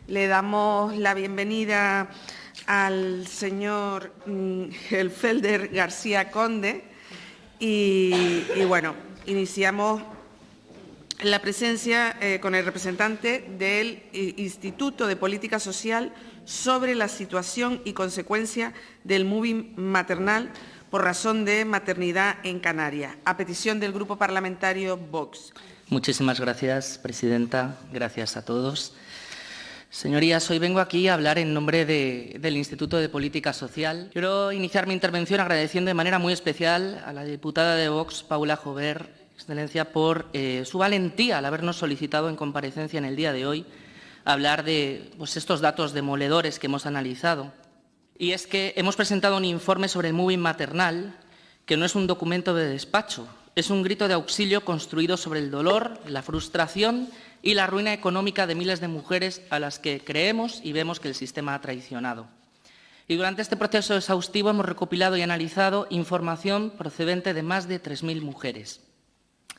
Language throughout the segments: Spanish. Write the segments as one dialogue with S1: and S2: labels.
S1: Le damos la bienvenida al señor Helfelder García Conde y bueno, iniciamos la presencia con el representante del Instituto de Política Social sobre la situación y consecuencia del moving maternal por razón de maternidad en Canarias, a petición del Grupo Parlamentario Vox.
S2: Muchísimas gracias, presidenta. Gracias a todos. Señorías, hoy vengo aquí a hablar en nombre del Instituto de Política Social. Quiero iniciar mi intervención agradeciendo de manera muy especial a la diputada de Vox, Paula Jover, Excelencia, por su valentía al habernos solicitado en comparecencia en el día de hoy hablar de estos datos demoledores que hemos analizado. Y es que hemos presentado un informe sobre el moving maternal que no es un documento de despacho, es un grito de auxilio construido sobre el dolor, la frustración y la ruina económica de miles de mujeres a las que creemos y vemos que el sistema ha traicionado. Y durante este proceso exhaustivo hemos recopilado y analizado información procedente de más de 3.000 mujeres.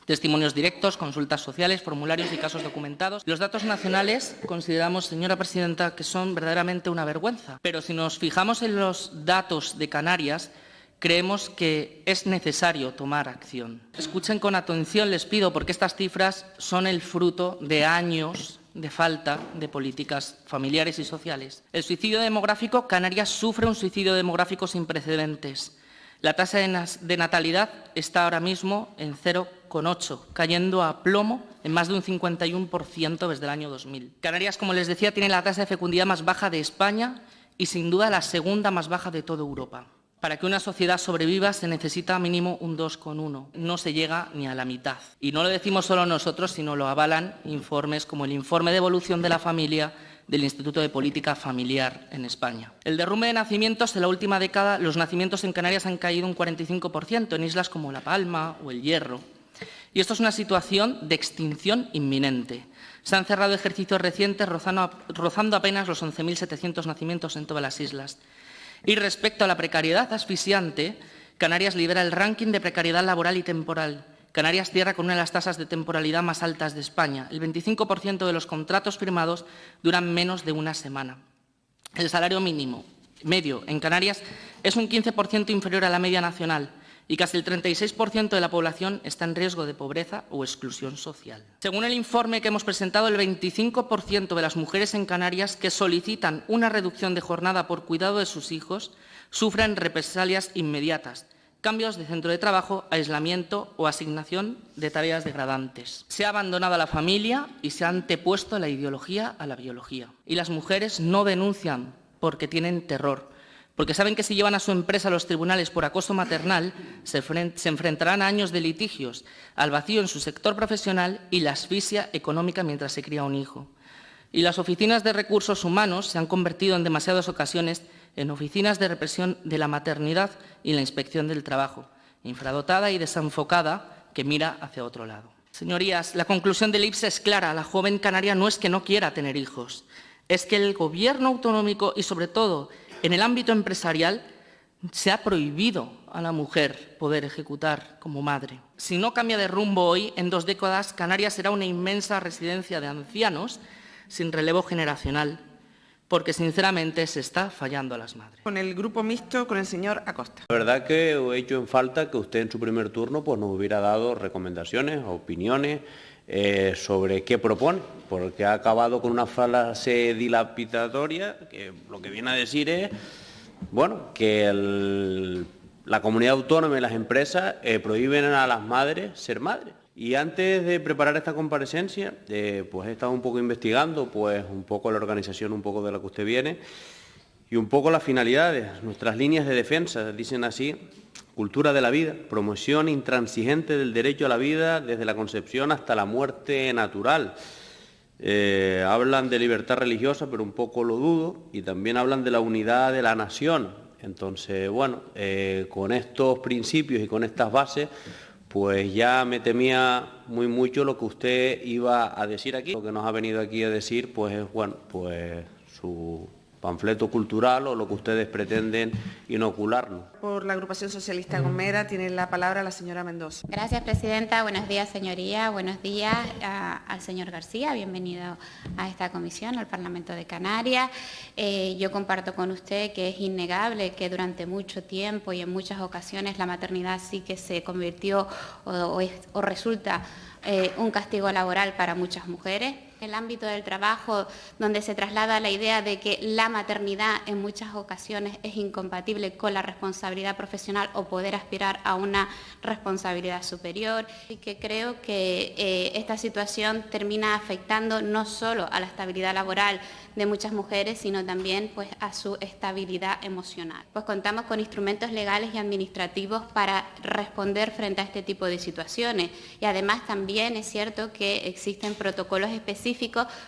S2: Testimonios directos, consultas sociales, formularios y casos documentados. Los datos nacionales consideramos, señora presidenta, que son verdaderamente una vergüenza. Pero si nos fijamos en los datos de Canarias, creemos que es necesario tomar acción. Escuchen con atención, les pido, porque estas cifras son el fruto de años de falta de políticas familiares y sociales. El suicidio demográfico, Canarias sufre un suicidio demográfico sin precedentes. La tasa de natalidad está ahora mismo en 0,8, cayendo a plomo en más de un 51% desde el año 2000. Canarias, como les decía, tiene la tasa de fecundidad más baja de España y, sin duda, la segunda más baja de toda Europa. Para que una sociedad sobreviva se necesita mínimo un 2,1. No se llega ni a la mitad. Y no lo decimos solo nosotros, sino lo avalan informes como el Informe de Evolución de la Familia del Instituto de Política Familiar en España. El derrumbe de nacimientos, en la última década, los nacimientos en Canarias han caído un 45%, en islas como La Palma o El Hierro. Y esto es una situación de extinción inminente. Se han cerrado ejercicios recientes rozando apenas los 11.700 nacimientos en todas las islas. Y respecto a la precariedad asfixiante, Canarias lidera el ranking de precariedad laboral y temporal. Canarias cierra con una de las tasas de temporalidad más altas de España. El 25% de los contratos firmados duran menos de una semana. El salario mínimo medio en Canarias es un 15% inferior a la media nacional y casi el 36% de la población está en riesgo de pobreza o exclusión social. Según el informe que hemos presentado, el 25% de las mujeres en Canarias que solicitan una reducción de jornada por cuidado de sus hijos sufren represalias inmediatas, cambios de centro de trabajo, aislamiento o asignación de tareas degradantes. Se ha abandonado a la familia y se ha antepuesto la ideología a la biología. Y las mujeres no denuncian porque tienen terror, porque saben que si llevan a su empresa a los tribunales por acoso maternal, se enfrentarán a años de litigios, al vacío en su sector profesional y la asfixia económica mientras se cría un hijo. Y las oficinas de recursos humanos se han convertido en demasiadas ocasiones en oficinas de represión de la maternidad y la inspección del trabajo, infradotada y desenfocada que mira hacia otro lado. Señorías, la conclusión del IPSS es clara. La joven canaria no es que no quiera tener hijos, es que el Gobierno autonómico y, sobre todo, en el ámbito empresarial, se ha prohibido a la mujer poder ejecutar como madre. Si no cambia de rumbo hoy, en 2 décadas, Canarias será una inmensa residencia de ancianos sin relevo generacional, porque sinceramente se está fallando a las madres.
S1: Con el grupo mixto, con el señor Acosta.
S3: La verdad que he hecho en falta que usted en su primer turno nos hubiera dado recomendaciones, opiniones sobre qué propone, porque ha acabado con una frase dilapidatoria que lo que viene a decir es, que la comunidad autónoma y las empresas prohíben a las madres ser madres. Y antes de preparar esta comparecencia, pues he estado un poco investigando, pues un poco la organización, un poco de la que usted viene, y un poco las finalidades, nuestras líneas de defensa, dicen así: cultura de la vida, promoción intransigente del derecho a la vida desde la concepción hasta la muerte natural. Hablan de libertad religiosa, pero un poco lo dudo, y también hablan de la unidad de la nación. Entonces, con estos principios y con estas bases, pues ya me temía mucho lo que usted iba a decir aquí. Lo que nos ha venido aquí a decir, pues es, su panfleto cultural o lo que ustedes pretenden inocularnos.
S1: Por la agrupación socialista Gomera tiene la palabra la señora Mendoza.
S4: Gracias, presidenta. Buenos días, señoría. Buenos días al señor García. Bienvenido a esta comisión, al Parlamento de Canarias. Yo comparto con usted que es innegable que durante mucho tiempo y en muchas ocasiones la maternidad sí que se convirtió o resulta un castigo laboral para muchas mujeres. El ámbito del trabajo, donde se traslada la idea de que la maternidad en muchas ocasiones es incompatible con la responsabilidad profesional o poder aspirar a una responsabilidad superior, y que creo que esta situación termina afectando no solo a la estabilidad laboral de muchas mujeres, sino también pues, a su estabilidad emocional. Pues contamos con instrumentos legales y administrativos para responder frente a este tipo de situaciones, y además también es cierto que existen protocolos específicos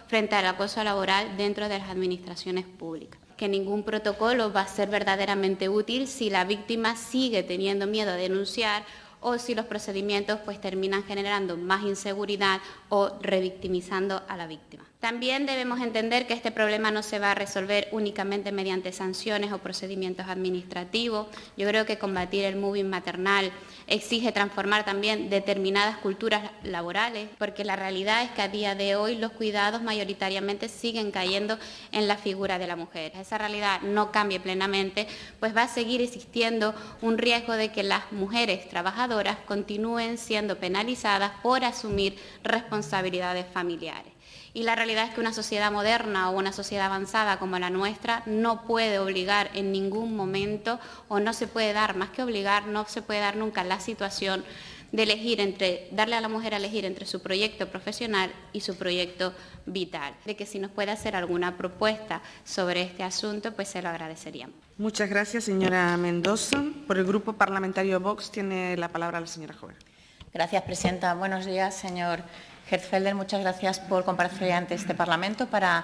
S4: frente al acoso laboral dentro de las administraciones públicas. Que ningún protocolo va a ser verdaderamente útil si la víctima sigue teniendo miedo a denunciar o si los procedimientos pues, terminan generando más inseguridad o revictimizando a la víctima. También debemos entender que este problema no se va a resolver únicamente mediante sanciones o procedimientos administrativos. Yo creo que combatir el mobbing maternal exige transformar también determinadas culturas laborales, porque la realidad es que a día de hoy los cuidados mayoritariamente siguen cayendo en la figura de la mujer. Esa realidad no cambie plenamente, pues va a seguir existiendo un riesgo de que las mujeres trabajadoras continúen siendo penalizadas por asumir responsabilidades familiares. Y la realidad es que una sociedad moderna o una sociedad avanzada como la nuestra no puede obligar en ningún momento, o no se puede dar, más que obligar, no se puede dar nunca la situación de darle a la mujer a elegir entre su proyecto profesional y su proyecto vital. De que si nos puede hacer alguna propuesta sobre este asunto, pues se lo agradeceríamos.
S1: Muchas gracias, señora Mendoza. Por el Grupo Parlamentario Vox tiene la palabra la señora Jover.
S5: Gracias, presidenta. Buenos días, señor Hertzfelder. Muchas gracias por comparecer ante este Parlamento para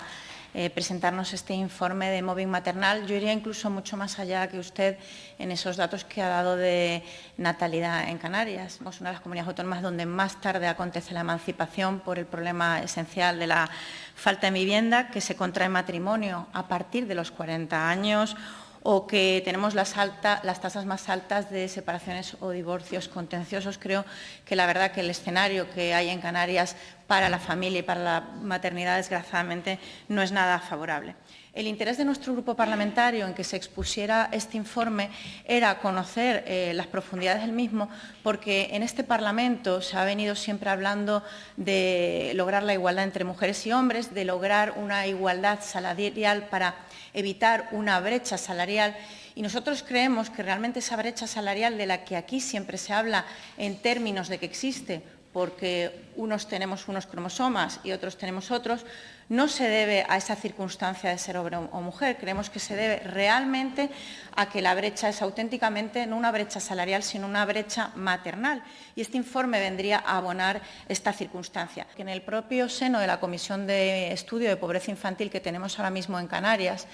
S5: presentarnos este informe de mobbing maternal. Yo iría incluso mucho más allá que usted en esos datos que ha dado de natalidad en Canarias. Somos una de las comunidades autónomas donde más tarde acontece la emancipación por el problema esencial de la falta de vivienda, que se contrae matrimonio a partir de los 40 años, o que tenemos las tasas más altas de separaciones o divorcios contenciosos. Creo que la verdad que el escenario que hay en Canarias para la familia y para la maternidad, desgraciadamente, no es nada favorable. El interés de nuestro grupo parlamentario en que se expusiera este informe era conocer las profundidades del mismo, porque en este Parlamento se ha venido siempre hablando de lograr la igualdad entre mujeres y hombres, de lograr una igualdad salarial para evitar una brecha salarial, y nosotros creemos que realmente esa brecha salarial de la que aquí siempre se habla en términos de que existe, porque unos tenemos unos cromosomas y otros tenemos otros, no se debe a esa circunstancia de ser hombre o mujer. Creemos que se debe realmente a que la brecha es auténticamente no una brecha salarial, sino una brecha maternal. Y este informe vendría a abonar esta circunstancia. Que en el propio seno de la Comisión de Estudio de Pobreza Infantil que tenemos ahora mismo en Canarias,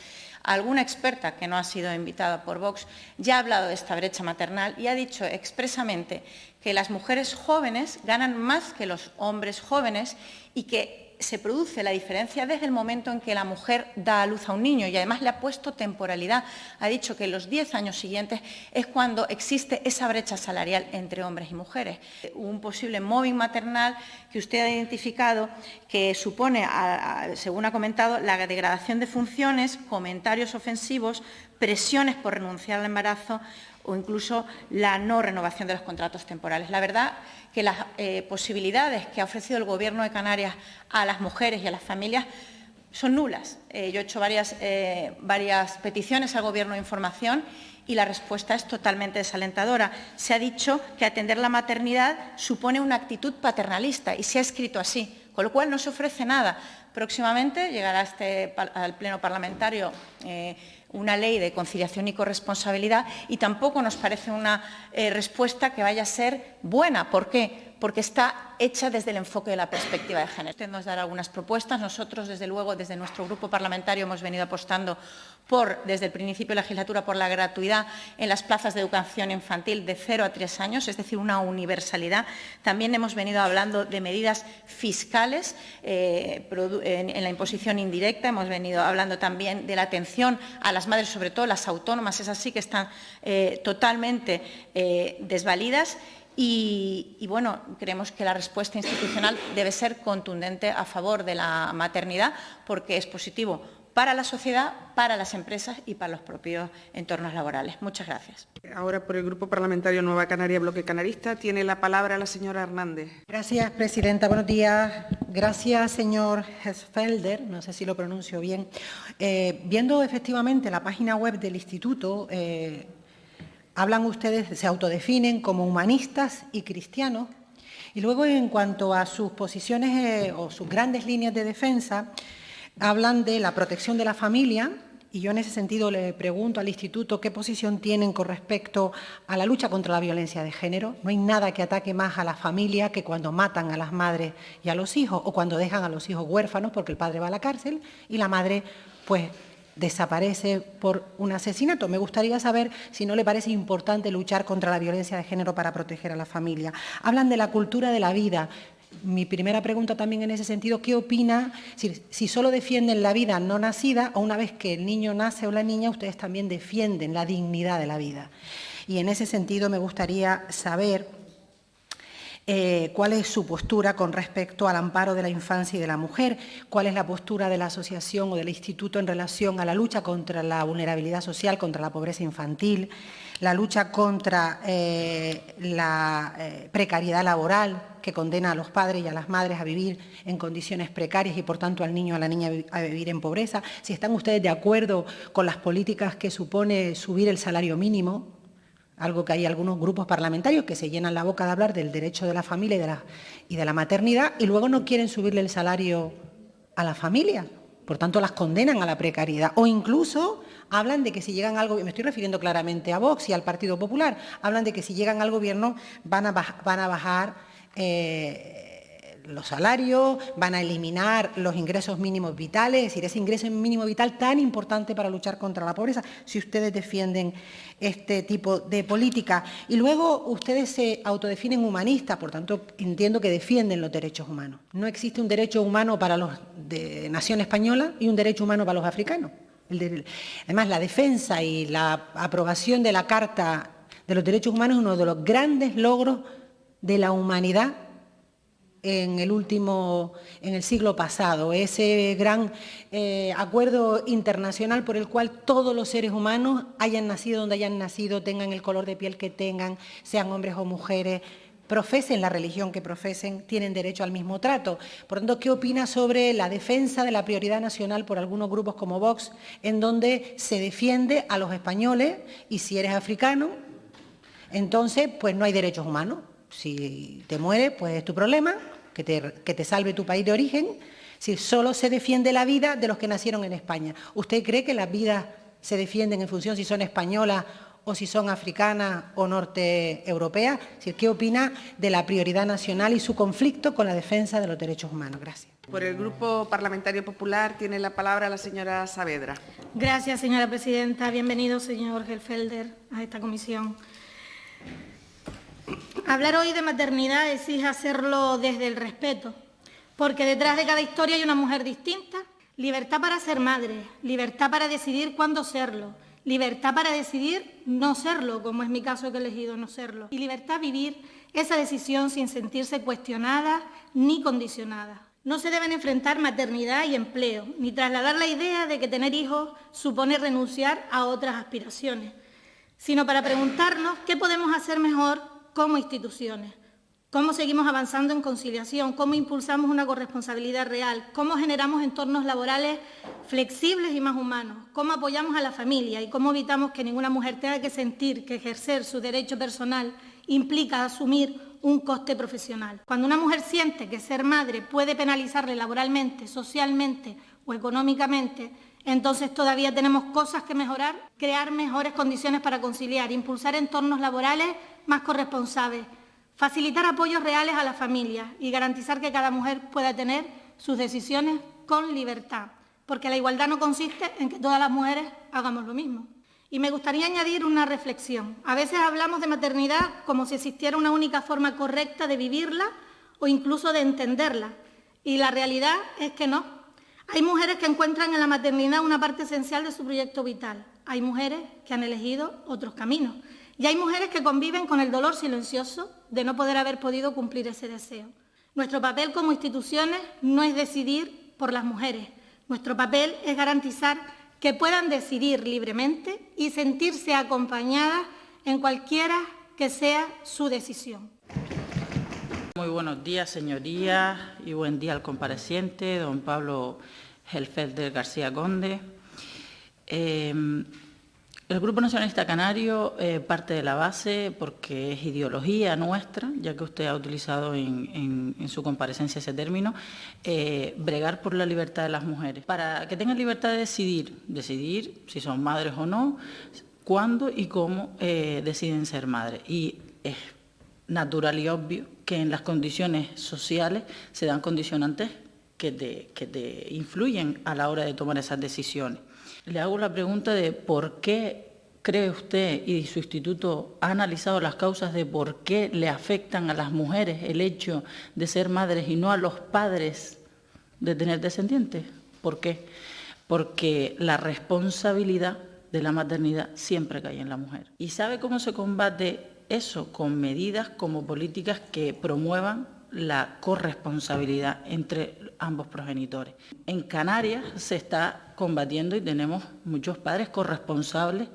S5: alguna experta que no ha sido invitada por Vox ya ha hablado de esta brecha maternal y ha dicho expresamente que las mujeres jóvenes ganan más que los hombres jóvenes y que se produce la diferencia desde el momento en que la mujer da a luz a un niño, y además le ha puesto temporalidad. Ha dicho que en los 10 años siguientes es cuando existe esa brecha salarial entre hombres y mujeres. Un posible mobbing maternal que usted ha identificado, que supone, según ha comentado, la degradación de funciones, comentarios ofensivos, presiones por renunciar al embarazo o incluso la no renovación de los contratos temporales. La verdad que las posibilidades que ha ofrecido el Gobierno de Canarias a las mujeres y a las familias son nulas. Yo he hecho varias peticiones al Gobierno de información y la respuesta es totalmente desalentadora. Se ha dicho que atender la maternidad supone una actitud paternalista y se ha escrito así, con lo cual no se ofrece nada. Próximamente llegará al Pleno Parlamentario una ley de conciliación y corresponsabilidad y tampoco nos parece una respuesta que vaya a ser buena. ¿Por qué? Porque está hecha desde el enfoque de la perspectiva de género. Usted nos dará algunas propuestas. Nosotros, desde luego, desde nuestro grupo parlamentario hemos venido apostando desde el principio de la legislatura por la gratuidad en las plazas de educación infantil de 0 a 3 años, es decir, una universalidad. También hemos venido hablando de medidas fiscales en la imposición indirecta. Hemos venido hablando también de la atención a las madres, sobre todo las autónomas, esas sí que están totalmente desvalidas. Y, bueno, creemos que la respuesta institucional debe ser contundente a favor de la maternidad, porque es positivo para la sociedad, para las empresas y para los propios entornos laborales. Muchas gracias.
S1: Ahora, por el Grupo Parlamentario Nueva Canaria, Bloque Canarista, tiene la palabra la señora Hernández.
S6: Gracias, presidenta. Buenos días. Gracias, señor Hesfelder. No sé si lo pronuncio bien. Viendo efectivamente la página web del Instituto, hablan ustedes, se autodefinen como humanistas y cristianos, y luego en cuanto a sus posiciones o sus grandes líneas de defensa, hablan de la protección de la familia, y yo en ese sentido le pregunto al Instituto qué posición tienen con respecto a la lucha contra la violencia de género. No hay nada que ataque más a la familia que cuando matan a las madres y a los hijos, o cuando dejan a los hijos huérfanos porque el padre va a la cárcel y la madre, pues, desaparece por un asesinato. Me gustaría saber si no le parece importante luchar contra la violencia de género para proteger a la familia. Hablan de la cultura de la vida. Mi primera pregunta también en ese sentido, ¿qué opina? Si solo defienden la vida no nacida, o una vez que el niño nace o la niña, ustedes también defienden la dignidad de la vida. Y en ese sentido me gustaría saber cuál es su postura con respecto al amparo de la infancia y de la mujer, cuál es la postura de la asociación o del instituto en relación a la lucha contra la vulnerabilidad social, contra la pobreza infantil, la lucha contra la precariedad laboral que condena a los padres y a las madres a vivir en condiciones precarias y, por tanto, al niño o a la niña a vivir en pobreza. Si están ustedes de acuerdo con las políticas que supone subir el salario mínimo, algo que hay algunos grupos parlamentarios que se llenan la boca de hablar del derecho de la familia y de la maternidad, y luego no quieren subirle el salario a la familia. Por tanto, las condenan a la precariedad. O incluso hablan de que si llegan al gobierno, me estoy refiriendo claramente a Vox y al Partido Popular, hablan de que si llegan al gobierno van a bajar los salarios, van a eliminar los ingresos mínimos vitales, es decir, ese ingreso mínimo vital tan importante para luchar contra la pobreza, si ustedes defienden este tipo de política. Y luego ustedes se autodefinen humanistas, por tanto, entiendo que defienden los derechos humanos. No existe un derecho humano para los de nación española y un derecho humano para los africanos. Además, la defensa y la aprobación de la Carta de los Derechos Humanos es uno de los grandes logros de la humanidad en el siglo pasado, ese gran acuerdo internacional por el cual todos los seres humanos, hayan nacido donde hayan nacido, tengan el color de piel que tengan, sean hombres o mujeres, profesen la religión que profesen, tienen derecho al mismo trato. Por lo tanto, ¿qué opina sobre la defensa de la prioridad nacional por algunos grupos como Vox, en donde se defiende a los españoles y si eres africano, entonces pues no hay derechos humanos? Si te mueres, pues es tu problema, que te salve tu país de origen. Si solo se defiende la vida de los que nacieron en España. ¿Usted cree que las vidas se defienden en función si son españolas o si son africanas o norte-europeas? ¿Qué opina de la prioridad nacional y su conflicto con la defensa de los derechos humanos? Gracias.
S1: Por el Grupo Parlamentario Popular tiene la palabra la señora Saavedra.
S7: Gracias, señora presidenta. Bienvenido, señor Hesfelder, a esta comisión. Hablar hoy de maternidad exige hacerlo desde el respeto, porque detrás de cada historia hay una mujer distinta. Libertad para ser madre, libertad para decidir cuándo serlo, libertad para decidir no serlo, como es mi caso que he elegido no serlo, y libertad a vivir esa decisión sin sentirse cuestionada ni condicionada. No se deben enfrentar maternidad y empleo, ni trasladar la idea de que tener hijos supone renunciar a otras aspiraciones, sino para preguntarnos qué podemos hacer mejor como instituciones, cómo seguimos avanzando en conciliación, cómo impulsamos una corresponsabilidad real, cómo generamos entornos laborales flexibles y más humanos, cómo apoyamos a la familia y cómo evitamos que ninguna mujer tenga que sentir que ejercer su derecho personal implica asumir un coste profesional. Cuando una mujer siente que ser madre puede penalizarle laboralmente, socialmente o económicamente, Entonces todavía tenemos cosas que mejorar, crear mejores condiciones para conciliar, impulsar entornos laborales más corresponsables, facilitar apoyos reales a las familias y garantizar que cada mujer pueda tener sus decisiones con libertad, porque la igualdad no consiste en que todas las mujeres hagamos lo mismo. Y me gustaría añadir una reflexión. A veces hablamos de maternidad como si existiera una única forma correcta de vivirla o incluso de entenderla, y la realidad es que no. Hay mujeres que encuentran en la maternidad una parte esencial de su proyecto vital. Hay mujeres que han elegido otros caminos. Y hay mujeres que conviven con el dolor silencioso de no poder haber podido cumplir ese deseo. Nuestro papel como instituciones no es decidir por las mujeres. Nuestro papel es garantizar que puedan decidir libremente y sentirse acompañadas en cualquiera que sea su decisión.
S8: Muy buenos días, señorías, y buen día al compareciente, don Pablo Gelfelder García Conde. El Grupo Nacionalista Canario parte de la base, porque es ideología nuestra, ya que usted ha utilizado en su comparecencia ese término, bregar por la libertad de las mujeres, para que tengan libertad de decidir si son madres o no, cuándo y cómo deciden ser madres. Y es natural y obvio que en las condiciones sociales se dan condicionantes que te influyen a la hora de tomar esas decisiones. Le hago la pregunta de por qué cree usted y su instituto ha analizado las causas de por qué le afectan a las mujeres el hecho de ser madres y no a los padres de tener descendientes. ¿Por qué? Porque la responsabilidad de la maternidad siempre cae en la mujer. ¿Y sabe cómo se combate eso? Con medidas como políticas que promuevan la corresponsabilidad entre ambos progenitores. En Canarias se está combatiendo y tenemos muchos padres corresponsables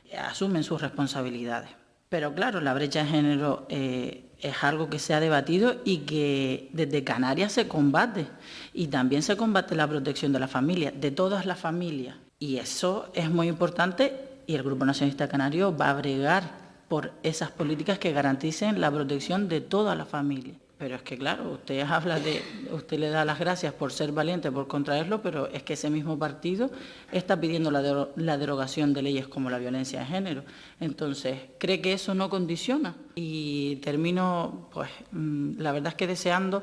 S8: que asumen sus responsabilidades. Pero claro, la brecha de género es algo que se ha debatido y que desde Canarias se combate. Y también se combate la protección de la familia, de todas las familias. Y eso es muy importante y el Grupo Nacionalista Canario va a bregar por esas políticas que garanticen la protección de toda la familia. Pero es que, claro, usted le da las gracias por ser valiente, por contraerlo, pero es que ese mismo partido está pidiendo la derogación de leyes como la violencia de género. Entonces, ¿cree que eso no condiciona? Y termino, pues, la verdad es que deseando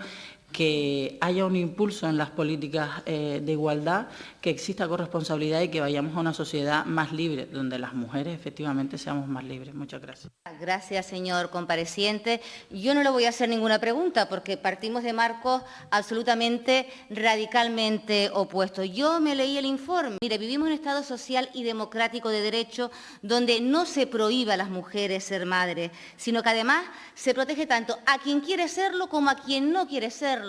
S8: que haya un impulso en las políticas de igualdad, que exista corresponsabilidad y que vayamos a una sociedad más libre, donde las mujeres efectivamente seamos más libres. Muchas gracias.
S9: Gracias, señor compareciente. Yo no le voy a hacer ninguna pregunta porque partimos de marcos absolutamente radicalmente opuestos. Yo me leí el informe. Mire, vivimos en un Estado social y democrático de derecho donde no se prohíbe a las mujeres ser madres, sino que además se protege tanto a quien quiere serlo como a quien no quiere serlo.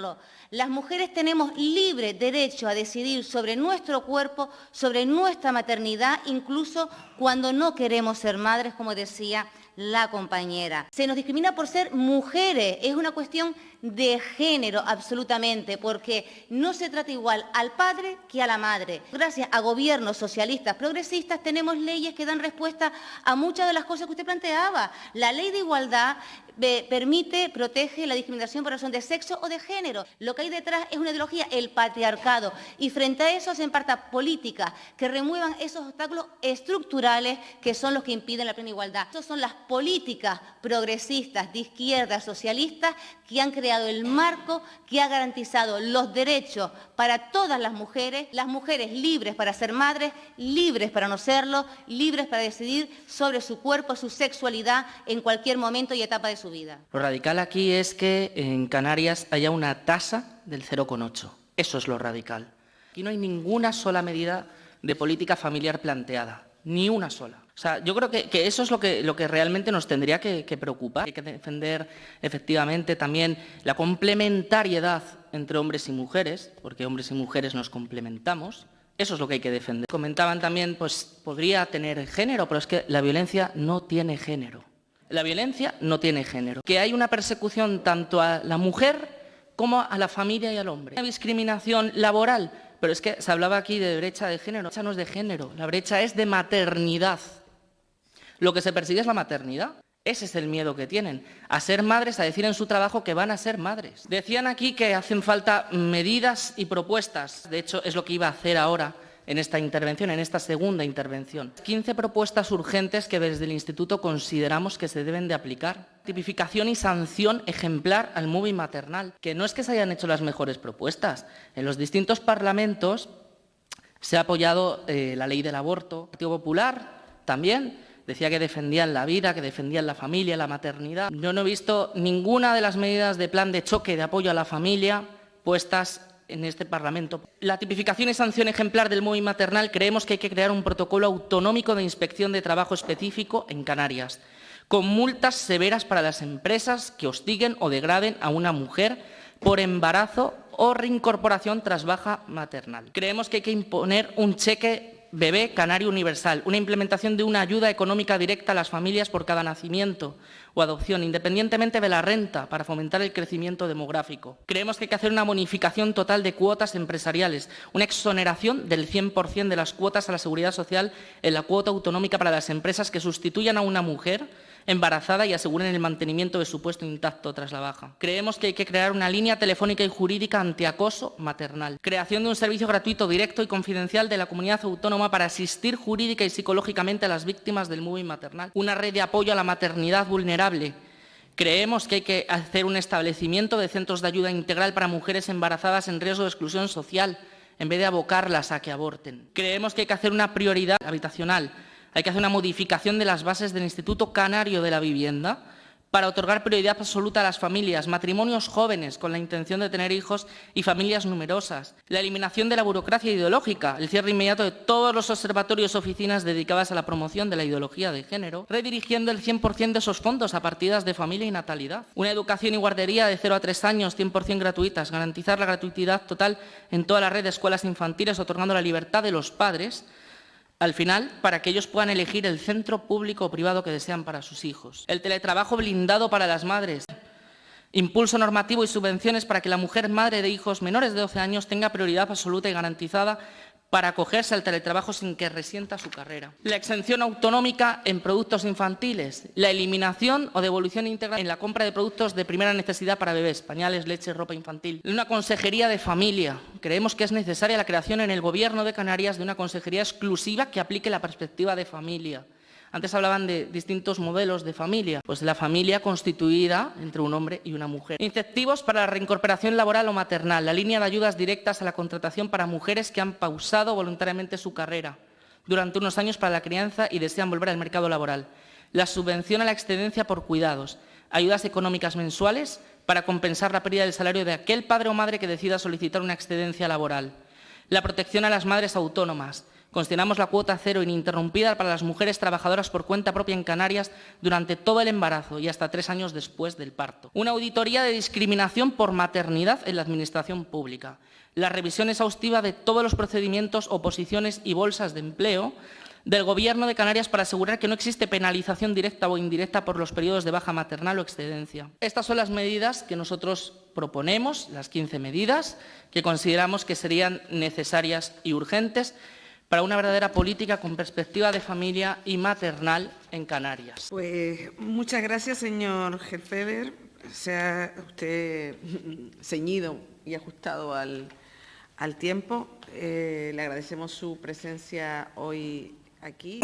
S9: Las mujeres tenemos libre derecho a decidir sobre nuestro cuerpo, sobre nuestra maternidad, incluso cuando no queremos ser madres, como decía la compañera. Se nos discrimina por ser mujeres, es una cuestión de género absolutamente, porque no se trata igual al padre que a la madre. Gracias a gobiernos socialistas, progresistas, tenemos leyes que dan respuesta a muchas de las cosas que usted planteaba. La ley de igualdad permite, protege la discriminación por razón de sexo o de género. Lo que hay detrás es una ideología, el patriarcado, y frente a eso se impartan políticas que remuevan esos obstáculos estructurales que son los que impiden la plena igualdad. Esas son las políticas progresistas de izquierda, socialistas, que han creado el marco que ha garantizado los derechos para todas las mujeres libres para ser madres, libres para no serlo, libres para decidir sobre su cuerpo, su sexualidad en cualquier momento y etapa de su vida.
S2: Lo radical aquí es que en Canarias haya una tasa del 0,8. Eso es lo radical. Aquí no hay ninguna sola medida de política familiar planteada, ni una sola. O sea, yo creo que eso es lo que realmente nos tendría que preocupar. Hay que defender efectivamente también la complementariedad entre hombres y mujeres, porque hombres y mujeres nos complementamos. Eso es lo que hay que defender. Comentaban también, pues podría tener género, pero es que la violencia no tiene género. La violencia no tiene género. Que hay una persecución tanto a la mujer como a la familia y al hombre. Una discriminación laboral, pero es que se hablaba aquí de brecha de género. La brecha no es de género, la brecha es de maternidad. Lo que se persigue es la maternidad. Ese es el miedo que tienen, a ser madres, a decir en su trabajo que van a ser madres. Decían aquí que hacen falta medidas y propuestas. De hecho, es lo que iba a hacer ahora en esta intervención, en esta segunda intervención. 15 propuestas urgentes que desde el Instituto consideramos que se deben de aplicar. Tipificación y sanción ejemplar al moving maternal, que no es que se hayan hecho las mejores propuestas. En los distintos parlamentos se ha apoyado la ley del aborto. El Partido Popular también decía que defendían la vida, que defendían la familia, la maternidad. Yo no he visto ninguna de las medidas de plan de choque de apoyo a la familia puestas en este Parlamento. La tipificación y sanción ejemplar del moving maternal, creemos que hay que crear un protocolo autonómico de inspección de trabajo específico en Canarias, con multas severas para las empresas que hostiguen o degraden a una mujer por embarazo o reincorporación tras baja maternal. Creemos que hay que imponer un cheque bebé canario universal, una implementación de una ayuda económica directa a las familias por cada nacimiento o adopción, independientemente de la renta, para fomentar el crecimiento demográfico. Creemos que hay que hacer una bonificación total de cuotas empresariales, una exoneración del 100% de las cuotas a la seguridad social en la cuota autonómica para las empresas que sustituyan a una mujer embarazada y aseguren el mantenimiento de su puesto intacto tras la baja. Creemos que hay que crear una línea telefónica y jurídica antiacoso maternal. Creación de un servicio gratuito, directo y confidencial de la comunidad autónoma para asistir jurídica y psicológicamente a las víctimas del moving maternal. Una red de apoyo a la maternidad vulnerable. Creemos que hay que hacer un establecimiento de centros de ayuda integral para mujeres embarazadas en riesgo de exclusión social, en vez de abocarlas a que aborten. Creemos que hay que hacer una prioridad habitacional. Hay que hacer una modificación de las bases del Instituto Canario de la Vivienda para otorgar prioridad absoluta a las familias, matrimonios jóvenes con la intención de tener hijos y familias numerosas. La eliminación de la burocracia ideológica, el cierre inmediato de todos los observatorios y oficinas dedicadas a la promoción de la ideología de género, redirigiendo el 100% de esos fondos a partidas de familia y natalidad. Una educación y guardería de 0 a 3 años, 100% gratuitas, garantizar la gratuidad total en toda la red de escuelas infantiles, otorgando la libertad de los padres al final, para que ellos puedan elegir el centro público o privado que desean para sus hijos. El teletrabajo blindado para las madres. Impulso normativo y subvenciones para que la mujer madre de hijos menores de 12 años tenga prioridad absoluta y garantizada para acogerse al teletrabajo sin que resienta su carrera. La exención autonómica en productos infantiles. La eliminación o devolución íntegra en la compra de productos de primera necesidad para bebés, pañales, leche, ropa infantil. Una consejería de familia. Creemos que es necesaria la creación en el Gobierno de Canarias de una consejería exclusiva que aplique la perspectiva de familia. Antes hablaban de distintos modelos de familia, pues la familia constituida entre un hombre y una mujer. Incentivos para la reincorporación laboral o maternal, la línea de ayudas directas a la contratación para mujeres que han pausado voluntariamente su carrera durante unos años para la crianza y desean volver al mercado laboral. La subvención a la excedencia por cuidados, ayudas económicas mensuales para compensar la pérdida del salario de aquel padre o madre que decida solicitar una excedencia laboral. La protección a las madres autónomas. Consideramos la cuota cero ininterrumpida para las mujeres trabajadoras por cuenta propia en Canarias durante todo el embarazo y hasta 3 años después del parto. Una auditoría de discriminación por maternidad en la Administración pública. La revisión exhaustiva de todos los procedimientos, oposiciones y bolsas de empleo del Gobierno de Canarias para asegurar que no existe penalización directa o indirecta por los periodos de baja maternal o excedencia. Estas son las medidas que nosotros proponemos, las 15 medidas, que consideramos que serían necesarias y urgentes para una verdadera política con perspectiva de familia y maternal en Canarias.
S1: Pues muchas gracias, señor Herfelder. Se ha usted ceñido y ajustado al tiempo. Le agradecemos su presencia hoy aquí.